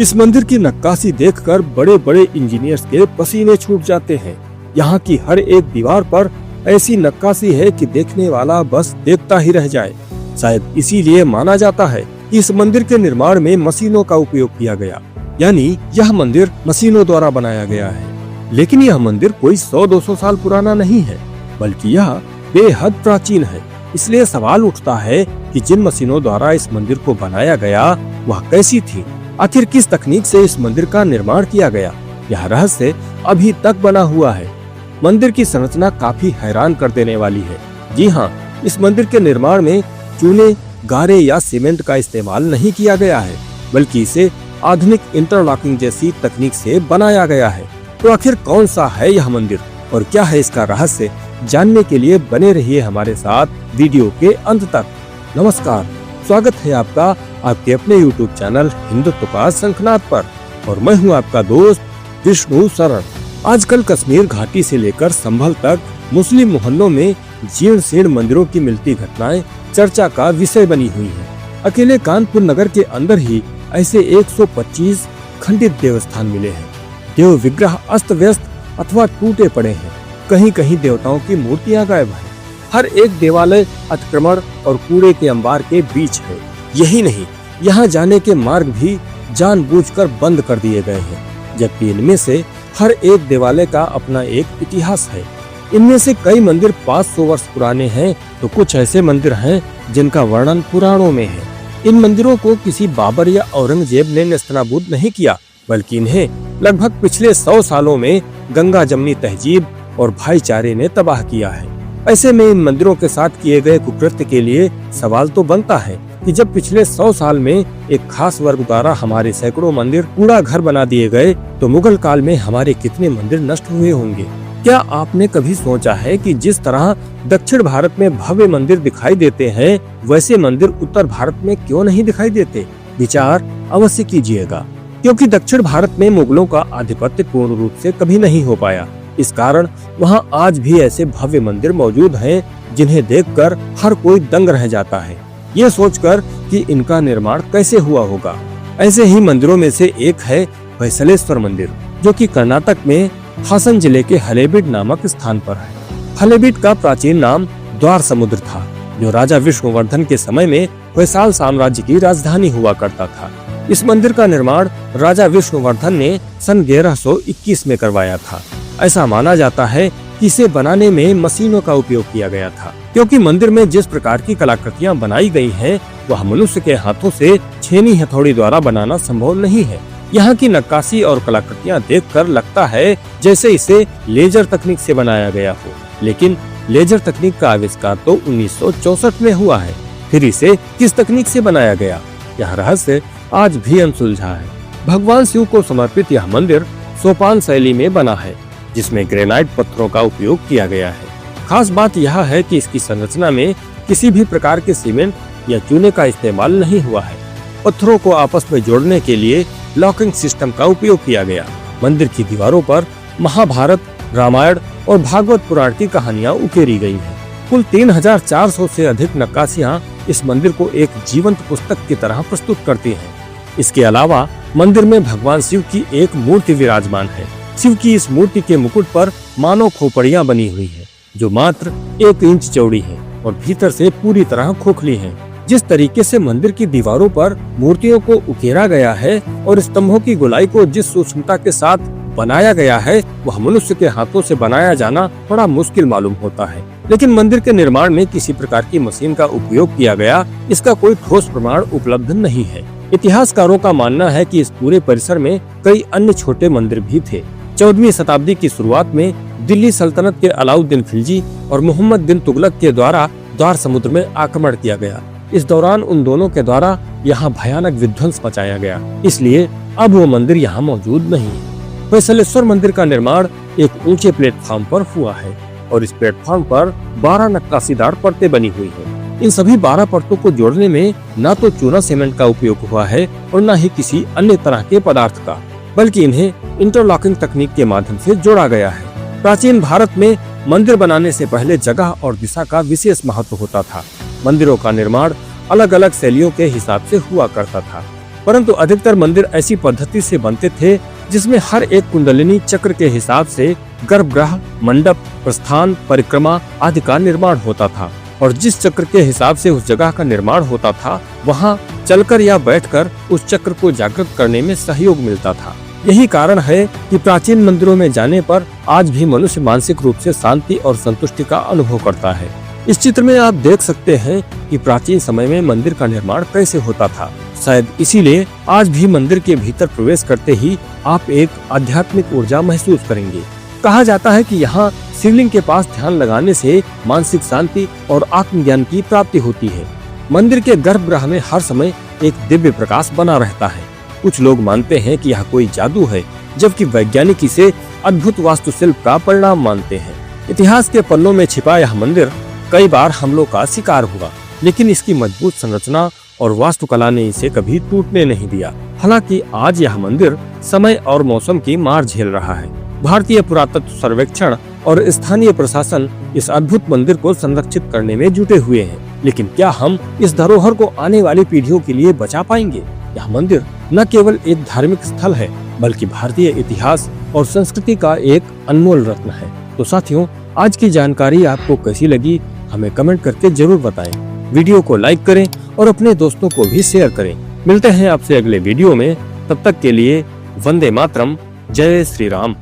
इस मंदिर की नक्काशी देखकर बड़े बड़े इंजीनियर्स के पसीने छूट जाते हैं। यहाँ की हर एक दीवार पर ऐसी नक्काशी है कि देखने वाला बस देखता ही रह जाए। शायद इसीलिए माना जाता है कि इस मंदिर के निर्माण में मशीनों का उपयोग किया गया, यानी यह मंदिर मशीनों द्वारा बनाया गया है। लेकिन यह मंदिर कोई 100-200 साल पुराना नहीं है, बल्कि यह बेहद प्राचीन है। इसलिए सवाल उठता है कि जिन मशीनों द्वारा इस मंदिर को बनाया गया वह कैसी थी, आखिर किस तकनीक से इस मंदिर का निर्माण किया गया, यह रहस्य अभी तक बना हुआ है। मंदिर की संरचना काफी हैरान कर देने वाली है। जी हाँ, इस मंदिर के निर्माण में चूने, गारे या सीमेंट का इस्तेमाल नहीं किया गया है, बल्कि इसे आधुनिक इंटरलॉकिंग जैसी तकनीक से बनाया गया है। तो आखिर कौन सा है यह मंदिर और क्या है इसका रहस्य, जानने के लिए बने रहिए हमारे साथ वीडियो के अंत तक। नमस्कार, स्वागत है आपका आपके अपने YouTube चैनल हिंदुत्व का शंखनाद पर, और मैं हूं आपका दोस्त विष्णु शरण। आजकल कश्मीर घाटी से लेकर संभल तक मुस्लिम मोहल्लों में जीर्ण शीर्ण मंदिरों की मिलती घटनाएं चर्चा का विषय बनी हुई है। अकेले कानपुर नगर के अंदर ही ऐसे 125 खंडित देवस्थान मिले हैं। देव विग्रह अस्त व्यस्त अथवा टूटे पड़े हैं। कहीं कहीं देवताओं की मूर्तियां गायब हैं। हर एक देवालय अतिक्रमण और कूड़े के अंबार के बीच है। यही नहीं, यहाँ जाने के मार्ग भी जानबूझकर बंद कर दिए गए हैं, जबकि इनमें से हर एक देवालय का अपना एक इतिहास है। इनमें से कई मंदिर 500 वर्ष पुराने हैं, तो कुछ ऐसे मंदिर हैं जिनका वर्णन पुराणों में है। इन मंदिरों को किसी बाबर या औरंगजेब ने नेस्तनाबूद नहीं किया, बल्कि इन्हें लगभग पिछले 100 सालों में गंगा जमनी तहजीब और भाईचारे ने तबाह किया है। ऐसे में इन मंदिरों के साथ किए गए कुकृत्य के लिए सवाल तो बनता है कि जब पिछले 100 साल में एक खास वर्ग द्वारा हमारे सैकड़ों मंदिर कूड़ा घर बना दिए गए, तो मुगल काल में हमारे कितने मंदिर नष्ट हुए होंगे। क्या आपने कभी सोचा है कि जिस तरह दक्षिण भारत में भव्य मंदिर दिखाई देते हैं, वैसे मंदिर उत्तर भारत में क्यों नहीं दिखाई देते? विचार अवश्य कीजिएगा, क्योंकि दक्षिण भारत में मुगलों का आधिपत्य पूर्ण रूप से कभी नहीं हो पाया। इस कारण वहां आज भी ऐसे भव्य मंदिर मौजूद हैं, जिन्हें देखकर हर कोई दंग रह जाता है, ये सोचकर कि इनका निर्माण कैसे हुआ होगा। ऐसे ही मंदिरों में से एक है होयसलेश्वर मंदिर, जो कि कर्नाटक में हासन जिले के हलेबीड नामक स्थान पर है। हलेबीड का प्राचीन नाम द्वार समुद्र था, जो राजा विष्णुवर्धन के समय में होयसाल साम्राज्य की राजधानी हुआ करता था। इस मंदिर का निर्माण राजा विष्णुवर्धन ने सन 1121 में करवाया था। ऐसा माना जाता है कि इसे बनाने में मशीनों का उपयोग किया गया था, क्योंकि मंदिर में जिस प्रकार की कलाकृतियां बनाई गई हैं, वह मनुष्य के हाथों से छेनी हथौड़ी द्वारा बनाना संभव नहीं है। यहाँ की नक्काशी और कलाकृतियां देखकर लगता है जैसे इसे लेजर तकनीक से बनाया गया हो, लेकिन लेजर तकनीक का आविष्कार तो 1964 में हुआ है। फिर इसे किस तकनीक से बनाया गया, यह रहस्य आज भी अनसुलझा है। भगवान शिव को समर्पित यह मंदिर सोपान शैली में बना है, जिसमें ग्रेनाइट पत्थरों का उपयोग किया गया है। खास बात यह है कि इसकी संरचना में किसी भी प्रकार के सीमेंट या चूने का इस्तेमाल नहीं हुआ है। पत्थरों को आपस में जोड़ने के लिए लॉकिंग सिस्टम का उपयोग किया गया। मंदिर की दीवारों पर महाभारत, रामायण और भागवत पुराण की कहानियां उकेरी गई हैं। कुल 3400 से अधिक नक्काशियां इस मंदिर को एक जीवंत पुस्तक की तरह प्रस्तुत करती हैं। इसके अलावा मंदिर में भगवान शिव की एक मूर्ति विराजमान है। शिव की इस मूर्ति के मुकुट पर मानव खोपड़ियां बनी हुई है, जो मात्र 1 इंच चौड़ी है और भीतर से पूरी तरह खोखली है। जिस तरीके से मंदिर की दीवारों पर मूर्तियों को उकेरा गया है और स्तंभों की गोलाई को जिस सूक्ष्मता के साथ बनाया गया है, वह मनुष्य के हाथों से बनाया जाना थोड़ा मुश्किल मालूम होता है। लेकिन मंदिर के निर्माण में किसी प्रकार की मशीन का उपयोग किया गया, इसका कोई ठोस प्रमाण उपलब्ध नहीं है। इतिहासकारों का मानना है कि इस पूरे परिसर में कई अन्य छोटे मंदिर भी थे। 14वीं शताब्दी की शुरुआत में दिल्ली सल्तनत के अलाउद्दीन खिलजी और मोहम्मद बिन तुगलक के द्वारा द्वार समुद्र में आक्रमण किया गया। इस दौरान उन दोनों के द्वारा यहाँ भयानक विध्वंस मचाया गया, इसलिए अब वो मंदिर यहाँ मौजूद नहीं है। होयसलेश्वर मंदिर का निर्माण एक ऊंचे प्लेटफॉर्म पर हुआ है और इस प्लेटफॉर्म पर 12 नक्काशीदार परतें बनी हुई हैं। इन सभी 12 परतों को जोड़ने में न तो चूना सीमेंट का उपयोग हुआ है और न ही किसी अन्य तरह के पदार्थ का, बल्कि इन्हें इंटरलॉकिंग तकनीक के माध्यम से जोड़ा गया है। प्राचीन भारत में मंदिर बनाने से पहले जगह और दिशा का विशेष महत्व होता था। मंदिरों का निर्माण अलग अलग शैलियों के हिसाब से हुआ करता था। परंतु अधिकतर मंदिर ऐसी पद्धति से बनते थे जिसमें हर एक कुंडलिनी चक्र के हिसाब से गर्भगृह, मंडप, प्रस्थान, परिक्रमा आदि का निर्माण होता था और जिस चक्र के हिसाब से उस जगह का निर्माण होता था वहाँ चलकर या बैठकर उस चक्र को जागृत करने में सहयोग मिलता था। यही कारण है कि प्राचीन मंदिरों में जाने पर आज भी मनुष्य मानसिक रूप से शांति और संतुष्टि का अनुभव करता है। इस चित्र में आप देख सकते हैं कि प्राचीन समय में मंदिर का निर्माण कैसे होता था। शायद इसीलिए आज भी मंदिर के भीतर प्रवेश करते ही आप एक आध्यात्मिक ऊर्जा महसूस करेंगे। कहा जाता है कि यहाँ शिवलिंग के पास ध्यान लगाने से मानसिक शांति और आत्मज्ञान की प्राप्ति होती है। मंदिर के गर्भगृह में हर समय एक दिव्य प्रकाश बना रहता है। कुछ लोग मानते हैं कि यह कोई जादू है, जबकि वैज्ञानिक इसे अद्भुत वास्तुशिल्प का परिणाम मानते हैं। इतिहास के पन्नों में छिपा यह मंदिर कई बार हमलों का शिकार हुआ, लेकिन इसकी मजबूत संरचना और वास्तुकला ने इसे कभी टूटने नहीं दिया। हालांकि आज यह मंदिर समय और मौसम की मार झेल रहा है। भारतीय पुरातत्व सर्वेक्षण और स्थानीय प्रशासन इस अद्भुत मंदिर को संरक्षित करने में जुटे हुए हैं, लेकिन क्या हम इस धरोहर को आने वाली पीढ़ियों के लिए बचा पाएंगे? यह मंदिर न केवल एक धार्मिक स्थल है, बल्कि भारतीय इतिहास और संस्कृति का एक अनमोल रत्न है। तो साथियों, आज की जानकारी आपको कैसी लगी हमें कमेंट करके जरूर बताएं। वीडियो को लाइक करें और अपने दोस्तों को भी शेयर करें। मिलते हैं आपसे अगले वीडियो में, तब तक के लिए वंदे मातरम, जय श्री राम।